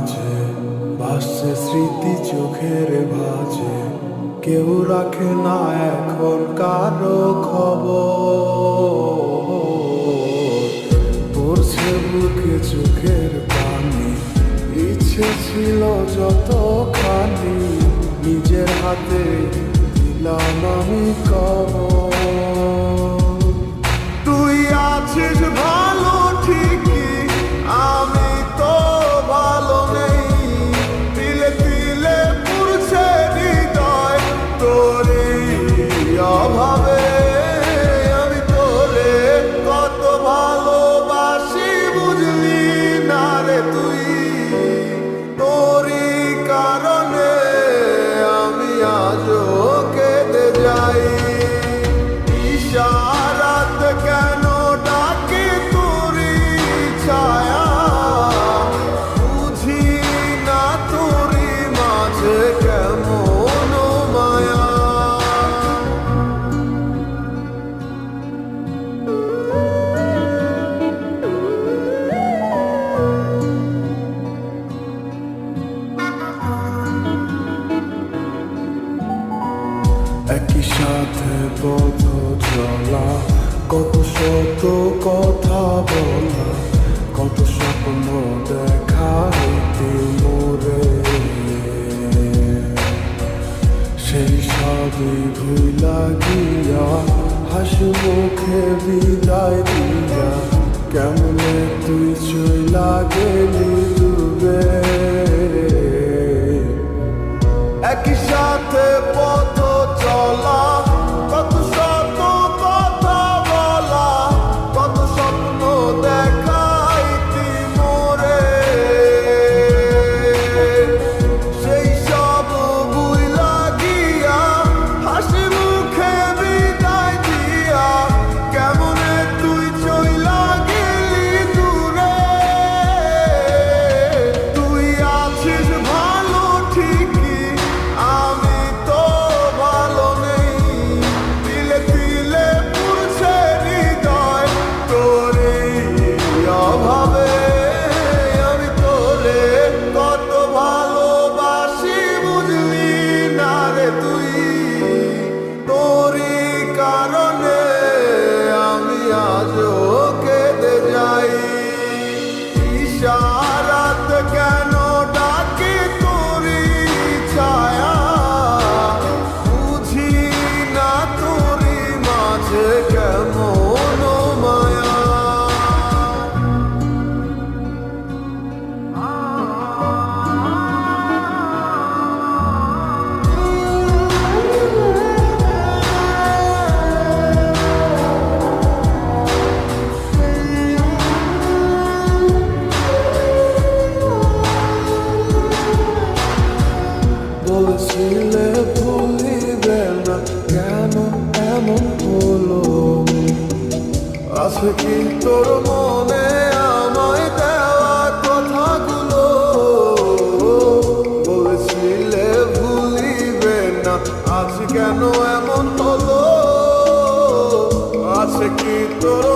মাঝে ভাসছে স্মৃতি চোখের ভাঁজে, কেউ রাখে না এখন কারো খবর। পড়ছে বুকে চোখের পানি, ইচ্ছে ছিল যতখানি, নিজের হাতে দিলাম আমি কবর। তুই আছিস ভালো ঠিকই, আমি তো ভালো নেই। তিলে তিলে পুড়ছে হৃদয় তোরই অভাবে। আমি তোরে কত ভালোবাসি বুঝলি না রে তুই। তোরই কারণে আমি আজও কেঁদে যাই। ইশারাত কেন ডাকে তোরই ছায়া, বুঝি না তোরই মাঝে কেমন মায়া। একই সাথে পথ চলা, কত শত কথা বলা, কত স্বপ্ন দেখা হইতে মোরে। সেই সবই ভুলা গিয়া, হাসি মুখে বিদায় দিয়া, কেমনে তুই চইলা গেলি ডুবে। একই সাথে পথ চলা, কত শত কথা বলা, কত স্বপ্ন দেখাইতি মোরে। সেই সব ভুইলা গিয়া, হাসি মুখে বিদায় দিয়া, কেমনে তুই চইলা গেলি দূরে। তুই আছিস ভালো ঠিকই, আমি তো ভালো নেই। তিলে তিলে পুড়ছে হৃদয় তোরই অভাবে। আমি তোরে কত ভালোবাসি বুঝলি না রে তুই। তোরই কারণে আমি আজও কেঁদে যাই। ইশারাত কেন ডাকে তোরই ছায়া, বুঝি না তোরই মাঝে কেমন মায়া। বলছিলে ভুলিবে না, কেন এমন হলো? আছে কি তোর মনে আমায় দেওয়া কথাগুলো? বলছিলে ভুলিবে না, আজ কেন এমন হলো? আছে কি তোর